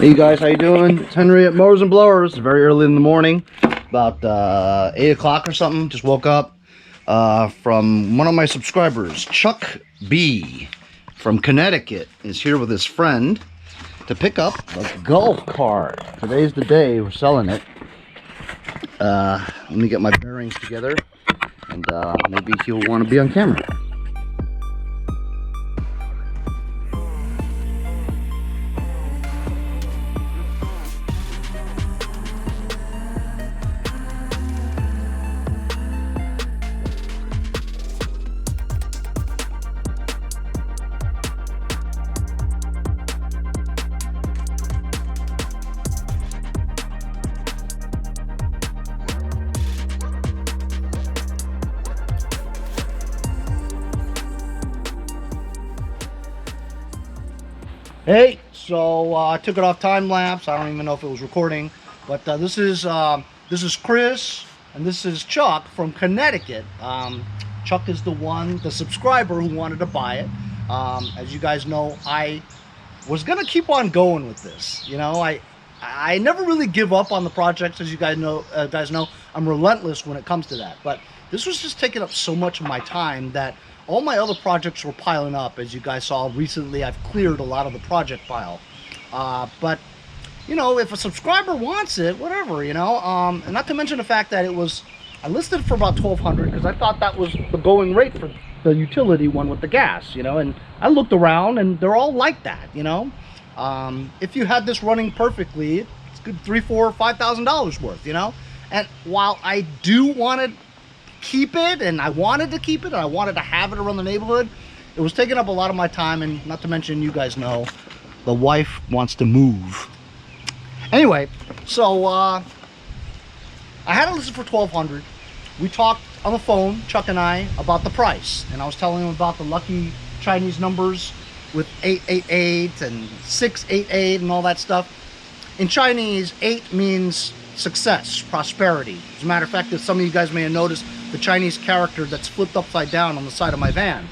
Hey you guys, how you doing? It's Henry at Mowers and Blowers. It's very early in the morning, about 8 o'clock or something. Just woke up from one of my subscribers, Chuck B from Connecticut, is here with his friend to pick up a golf cart. Today's the day we're selling it. Let me get my bearings together, and maybe he'll want to be on camera. Hey, so I took it off time lapse. I don't even know if it was recording, but this is Chris and this is Chuck from Connecticut. Chuck is the subscriber who wanted to buy it. As you guys know, I was gonna keep on going with this. You know, I never really give up on the projects, as you guys know. I'm relentless when it comes to that. But this was just taking up so much of my time that all my other projects were piling up. As you guys saw recently, I've cleared a lot of the project pile. But, you know, if a subscriber wants it, whatever, you know. And not to mention the fact that I listed for about $1,200 because I thought that was the going rate for the utility one with the gas, you know. And I looked around and they're all like that, you know. If you had this running perfectly, it's good $3,000, $4,000, $5,000 worth, you know. And while I do want to keep it, and I wanted to keep it, and I wanted to have it around the neighborhood, it was taking up a lot of my time. And not to mention, you guys know, the wife wants to move. Anyway, so I had it listed for $1,200. We talked on the phone, Chuck and I, about the price, and I was telling him about the lucky Chinese numbers with 888 and 688 and all that stuff. In Chinese, 8 means success, prosperity. As a matter of fact, some of you guys may have noticed the Chinese character that's flipped upside down on the side of my van.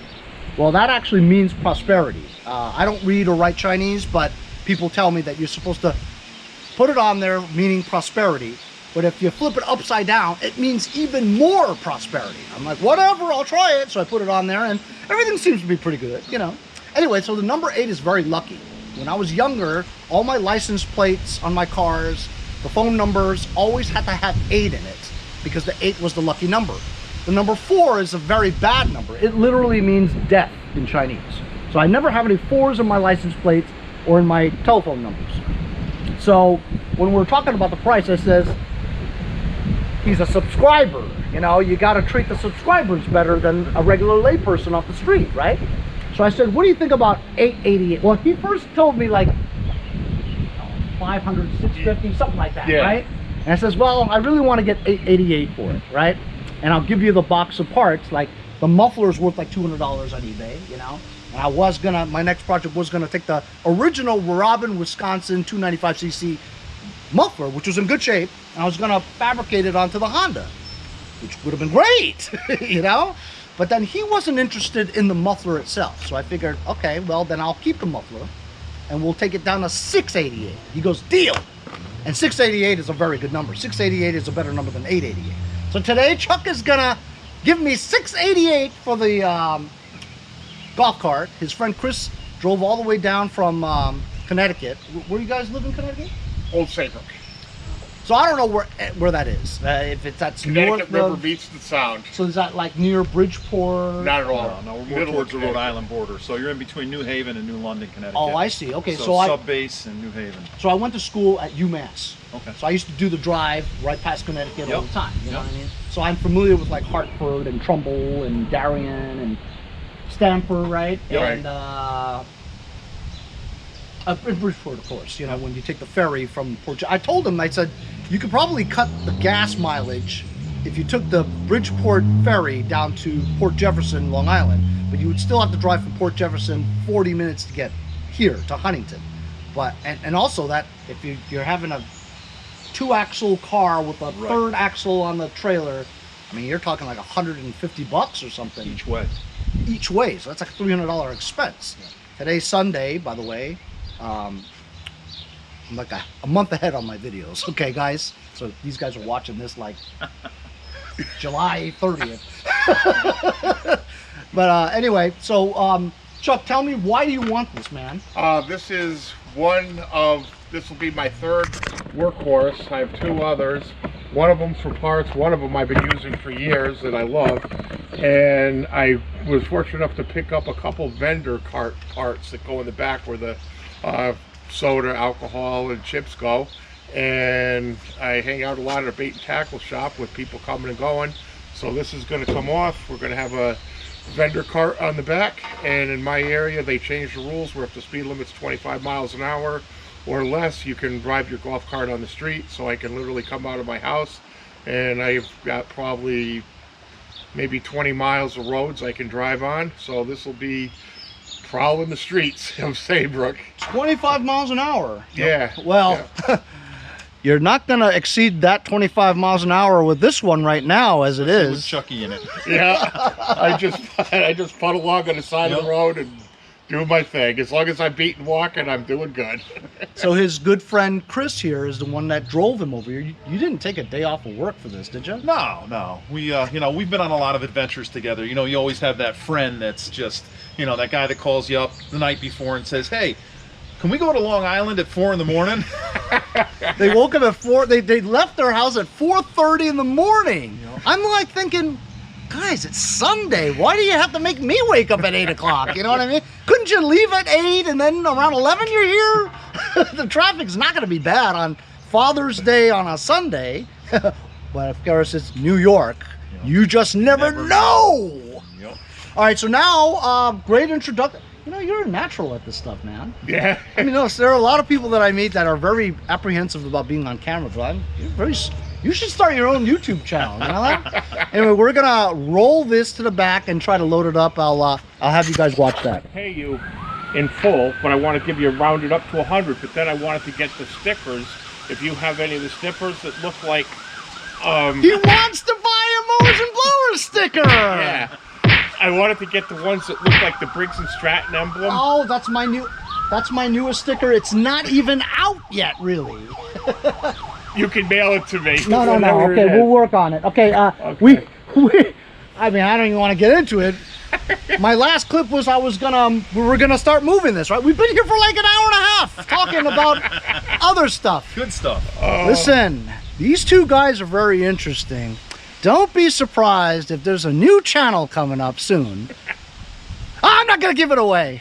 Well, that actually means prosperity. I don't read or write Chinese, but people tell me that you're supposed to put it on there meaning prosperity. But if you flip it upside down, it means even more prosperity. I'm like, whatever, I'll try it. So I put it on there and everything seems to be pretty good, you know. Anyway, so the number 8 is very lucky. When I was younger, all my license plates on my cars, the phone numbers always had to have 8 in it because the 8 was the lucky number. The number 4 is a very bad number. It literally means death in Chinese. So I never have any 4s in my license plates or in my telephone numbers. So when we're talking about the price, I says, he's a subscriber. You know, you got to treat the subscribers better than a regular layperson off the street, right? So I said, what do you think about 888? Well, he first told me like 500, 650, something like that, yeah. Right? And I says, well, I really want to get 888 for it, right? And I'll give you the box of parts. Like the muffler's worth like $200 on eBay, you know? And I was gonna, my next project was gonna take the original Robin, Wisconsin 295cc muffler, which was in good shape, and I was gonna fabricate it onto the Honda, which would have been great, you know? But then he wasn't interested in the muffler itself. So I figured, okay, well, then I'll keep the muffler and we'll take it down to 688. He goes, deal. And 688 is a very good number. 688 is a better number than 888. So today, Chuck is gonna give me 688 for the golf cart. His friend Chris drove all the way down from Connecticut. Where you guys live in Connecticut? Old Saybrook. So I don't know where that is. If that's Connecticut north River of, beats the Sound. So is that like near Bridgeport? Not at all. No, we're more towards the Rhode Island border. So you're in between New Haven and New London, Connecticut. Oh, I see. Okay, so sub-base in New Haven. So I went to school at UMass. Okay. So I used to do the drive right past Connecticut all the time. You know what I mean? So I'm familiar with like Hartford and Trumbull and Darien and Stamford, right? Yep. And in Bridgeport, of course. You know, when you take the ferry from Port. I told him, I said, you could probably cut the gas mileage if you took the Bridgeport ferry down to Port Jefferson, Long Island, but you would still have to drive from Port Jefferson 40 minutes to get here to Huntington. But and also that if you're having a 2-axle car with a third axle on the trailer, I mean, you're talking like $150 or something each way. Each way, so that's like a $300 expense. Yeah. Today's Sunday, by the way. I'm like a month ahead on my videos. Okay, guys. So these guys are watching this like July 30th. But anyway, so Chuck, tell me, why do you want this, man? This is this will be my third Workhorse. I have two others. One of them for parts, one of them I've been using for years that I love. And I was fortunate enough to pick up a couple vendor cart parts that go in the back where the soda, alcohol, and chips go. And I hang out a lot at a bait and tackle shop with people coming and going. So this is going to come off. We're going to have a vendor cart on the back, and in my area they changed the rules where if the speed limit's 25 miles an hour or less, you can drive your golf cart on the street. So I can literally come out of my house, and I've got probably maybe 20 miles of roads I can drive on. So this will be prowling the streets of Saybrook. 25 miles an hour. Yeah. Well, yeah. You're not going to exceed that 25 miles an hour with this one right now, as it is. With Chucky in it. Yeah. I just putt along on the side of the road and do my thing. As long as I'm beating walking, I'm doing good. So his good friend Chris here is the one that drove him over here. You didn't take a day off of work for this, did you? No. We, you know, we've been on a lot of adventures together. You know, you always have that friend that's just, you know, that guy that calls you up the night before and says, hey, can we go to Long Island at 4 in the morning? They woke up at 4. They left their house at 4:30 in the morning. Yep. I'm like thinking, guys, it's Sunday. Why do you have to make me wake up at 8 o'clock? You know what I mean? Couldn't you leave at 8 and then around 11 you're here? The traffic's not going to be bad on Father's Day on a Sunday. But of course, it's New York. Yep. You just never know. Yep. All right, so now, great introduction. You know, you're a natural at this stuff, man. Yeah. I mean, there are a lot of people that I meet that are very apprehensive about being on camera, but you should start your own YouTube channel, you know that? Anyway, we're gonna roll this to the back and try to load it up. I'll have you guys watch that. Pay you in full, but I want to give you rounded up to 100. But then I wanted to get the stickers. If you have any of the stickers that look like, he wants to buy a Mowers and Blowers sticker. Yeah. I wanted to get the ones that look like the Briggs and Stratton emblem. Oh, that's my newest sticker. It's not even out yet, really. You can mail it to me. No. Okay, we'll work on it. Okay, okay. we. I mean, I don't even want to get into it. My last clip was we were gonna start moving this, right? We've been here for like an hour and a half talking about other stuff. Good stuff. Listen, these two guys are very interesting. Don't be surprised if there's a new channel coming up soon. I'm not gonna give it away.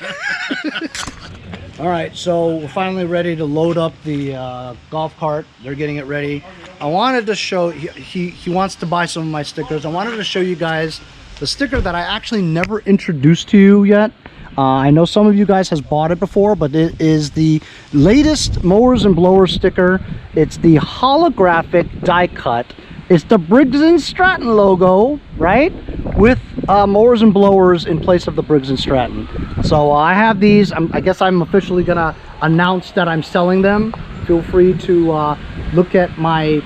All right, so we're finally ready to load up the golf cart. They're getting it ready. I wanted to show, he wants to buy some of my stickers. I wanted to show you guys the sticker that I actually never introduced to you yet. I know some of you guys has bought it before, but it is the latest Mowers and Blowers sticker. It's the holographic die cut. It's the Briggs and Stratton logo, right? With Mowers and Blowers in place of the Briggs and Stratton. So I have these. I guess I'm officially gonna announce that I'm selling them. Feel free to look at my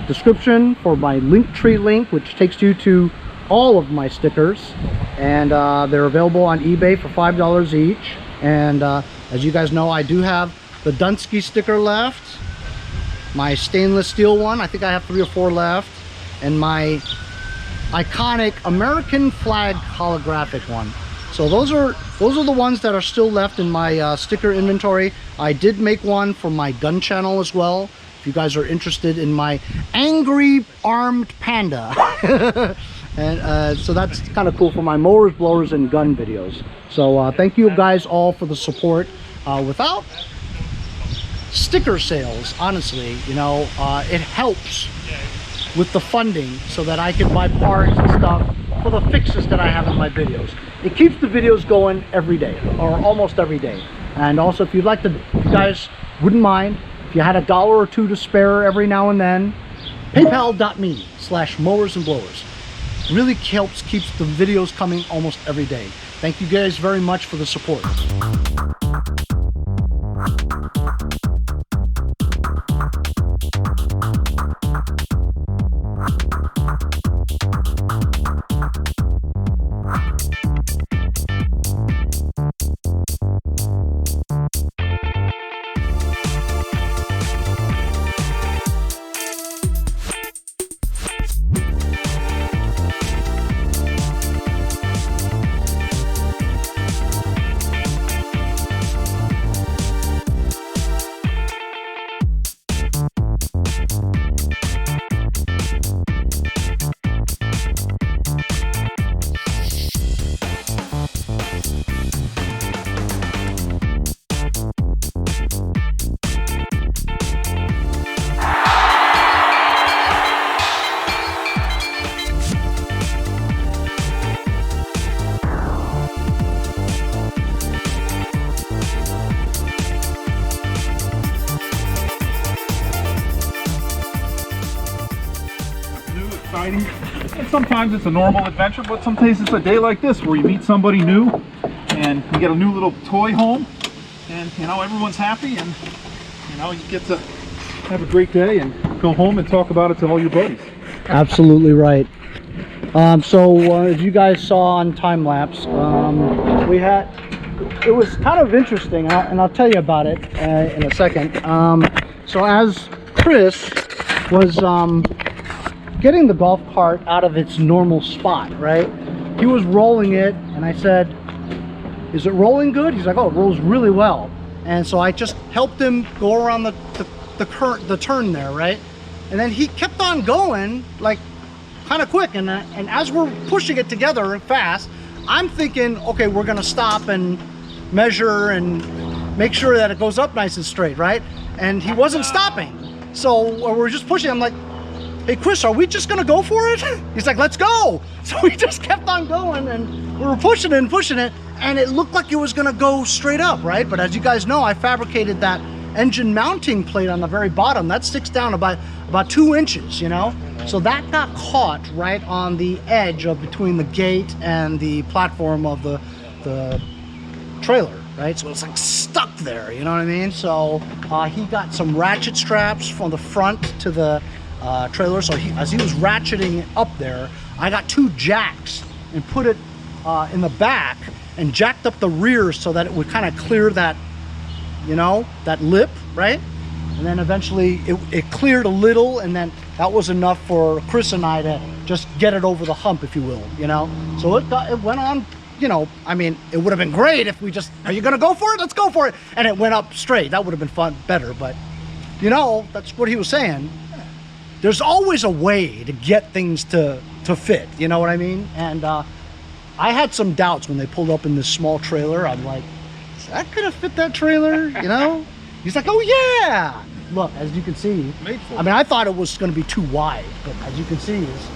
description for my Linktree link, which takes you to all of my stickers. And they're available on eBay for $5 each. And as you guys know, I do have the Dunsky sticker left. My stainless steel one, I think I have 3 or 4 left, and my iconic American flag holographic one. So those are the ones that are still left in my sticker inventory. I did make one for my gun channel as well, if you guys are interested in my angry armed panda. And so that's kind of cool for my mowers, blowers, and gun videos. So thank you guys all for the support. Without sticker sales, honestly, you know, it helps with the funding so that I can buy parts and stuff for the fixes that I have in my videos. It keeps the videos going every day, or almost every day. And also, if you'd like to, if you guys wouldn't mind, if you had $1 or $2 to spare every now and then, paypal.me/mowers and blowers. Really helps, keeps the videos coming almost every day. Thank you guys very much for the support. riding. And sometimes it's a normal adventure, but sometimes it's a day like this where you meet somebody new and you get a new little toy home, and you know, everyone's happy, and you know, you get to have a great day and go home and talk about it to all your buddies. Absolutely right. As you guys saw on time lapse, it was kind of interesting, and I'll tell you about it in a second. So as Chris was getting the golf cart out of its normal spot, right? He was rolling it, and I said, "Is it rolling good?" He's like, "Oh, it rolls really well." And so I just helped him go around the turn there, right? And then he kept on going, like, kind of quick. And as we're pushing it together fast, I'm thinking, okay, we're gonna stop and measure and make sure that it goes up nice and straight, right? And he wasn't stopping. So we're just pushing. I'm like, "Hey, Chris, are we just gonna go for it?" He's like, "Let's go." So we just kept on going, and we were pushing it and pushing it, and it looked like it was gonna go straight up, right? But as you guys know, I fabricated that engine mounting plate on the very bottom. That sticks down about 2 inches, you know? So that got caught right on the edge of between the gate and the platform of the trailer, right? So it's like stuck there, you know what I mean? So he got some ratchet straps from the front to the trailer. So as he was ratcheting up there, I got 2 jacks and put it in the back and jacked up the rear so that it would kind of clear that, you know, that lip, right? And then eventually it cleared a little, and then that was enough for Chris and I to just get it over the hump, if you will, you know? So it went on, you know, I mean, it would have been great if we just, "Are you gonna go for it? Let's go for it." And it went up straight. That would have been better, but you know, that's what he was saying. There's always a way to get things to fit, you know what I mean? And I had some doubts when they pulled up in this small trailer. I'm like, "Is that gonna fit that trailer?" You know? He's like, "Oh yeah!" Look, as you can see, I mean, I thought it was gonna be too wide, but as you can see, there's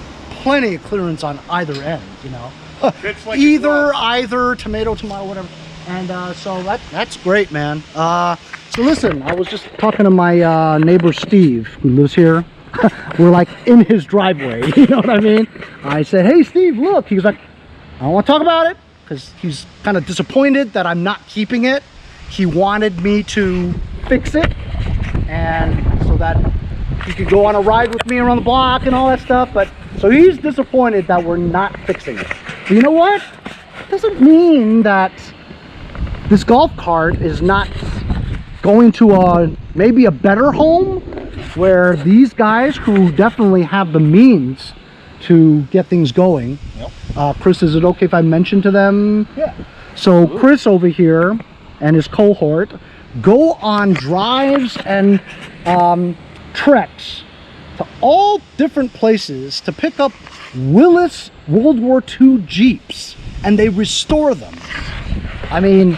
plenty of clearance on either end, you know? Like either tomato, whatever. And so that's great, man. So listen, I was just talking to my neighbor Steve, who lives here. We're like in his driveway, you know what I mean? I said, "Hey Steve, look." He was like, "I don't want to talk about it," because he's kind of disappointed that I'm not keeping it. He wanted me to fix it, and so that he could go on a ride with me around the block and all that stuff. But so he's disappointed that we're not fixing it. But you know what? It doesn't mean that this golf cart is not going to maybe a better home, where these guys who definitely have the means to get things going. Yep. Chris, is it okay if I mention to them? Yeah. So absolutely. Chris over here and his cohort go on drives and treks to all different places to pick up Willis World War II Jeeps, and they restore them. I mean,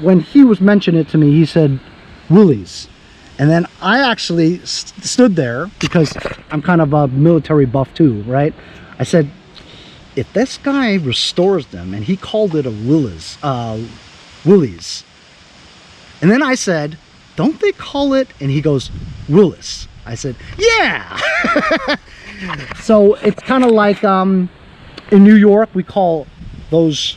when he was mentioning it to me, he said Willys. And then I actually stood there, because I'm kind of a military buff too, right? I said, if this guy restores them, and he called it a Willys. And then I said, don't they call it? And he goes, Willis. I said, yeah. So it's kind of like in New York, we call those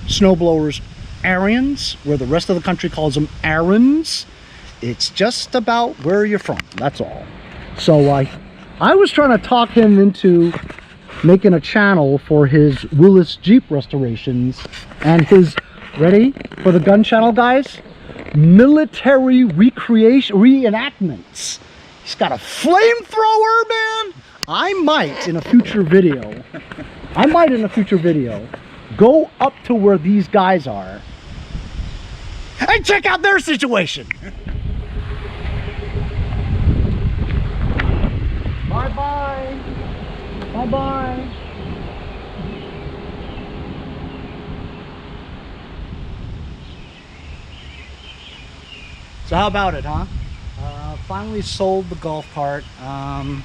snowblowers Arians, where the rest of the country calls them Arons. It's just about where you're from, that's all. So I was trying to talk him into making a channel for his Willis Jeep restorations and his, ready for the gun channel, guys? Military reenactments. He's got a flamethrower, man. I might in a future video go up to where these guys are and check out their situation. Bye-bye. Bye-bye. So how about it, huh? Finally sold the golf cart. I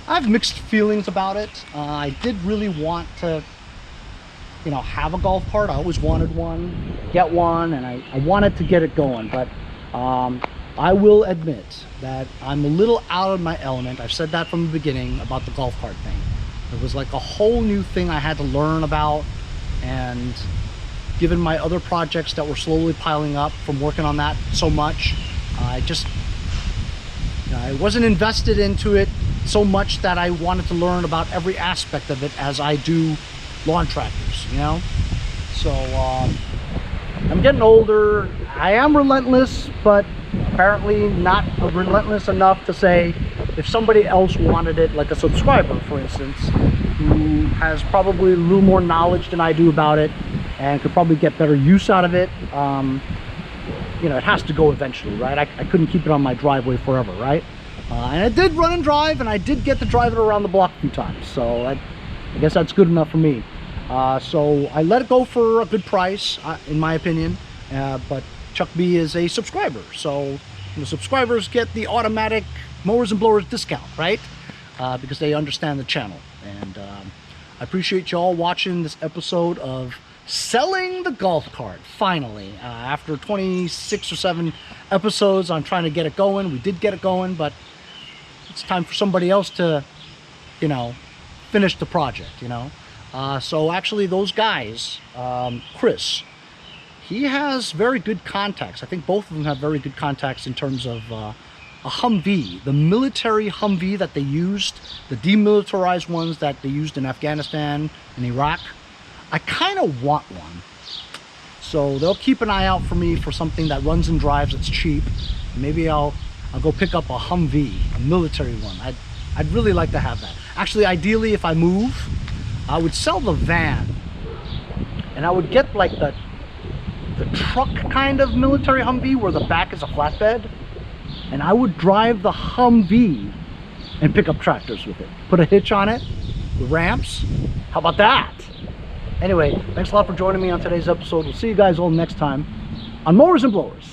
have mixed feelings about it. I did really want to, you know, have a golf cart. I always wanted one, get one, and I wanted to get it going. But I will admit that I'm a little out of my element. I've said that from the beginning about the golf cart thing. It was like a whole new thing I had to learn about, and given my other projects that were slowly piling up from working on that so much, I just, I wasn't invested into it so much that I wanted to learn about every aspect of it as I do lawn tractors, you know? So I'm getting older. I am relentless, but apparently not relentless enough to say if somebody else wanted it, like a subscriber, for instance, who has probably a little more knowledge than I do about it and could probably get better use out of it, you know, it has to go eventually, right? I couldn't keep it on my driveway forever, right? And I did run and drive, and I did get to drive it around the block a few times, so I guess that's good enough for me. So I let it go for a good price, in my opinion, but Chuck B is a subscriber, so the subscribers get the automatic Mowers and Blowers discount, right? Because they understand the channel. And I appreciate y'all watching this episode of selling the golf cart, finally. After 26 or 7 episodes on trying to get it going, we did get it going, but it's time for somebody else to, you know, finish the project, you know. So actually those guys, Chris, he has very good contacts. I think both of them have very good contacts in terms of a Humvee, the military Humvee that they used, the demilitarized ones that they used in Afghanistan and Iraq. I kind of want one. So they'll keep an eye out for me for something that runs and drives that's cheap. Maybe I'll go pick up a Humvee, a military one. I'd really like to have that. Actually, ideally, if I move, I would sell the van, and I would get like the truck kind of military Humvee where the back is a flatbed, and I would drive the Humvee and pick up tractors with it. Put a hitch on it, with ramps. How about that? Anyway, thanks a lot for joining me on today's episode. We'll see you guys all next time on Mowers and Blowers.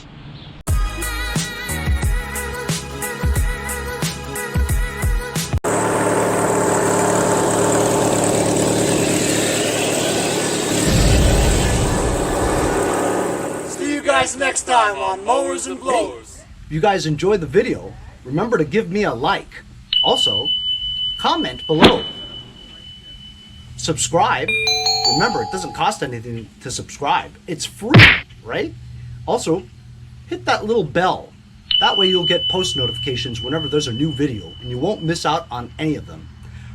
Next time on Mowers and Blowers. If you guys enjoyed the video, remember to give me a like. Also, comment below. Subscribe. Remember, it doesn't cost anything to subscribe. It's free, right? Also, hit that little bell. That way you'll get post notifications whenever there's a new video, and you won't miss out on any of them.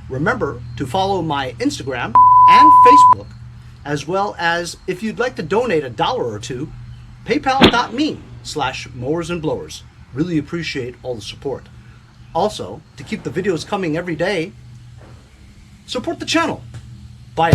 Remember to follow my Instagram and Facebook, as well as if you'd like to donate $1 or $2, paypal.me/Mowers and Blowers. Really appreciate all the support. Also, to keep the videos coming every day, support the channel. Bye.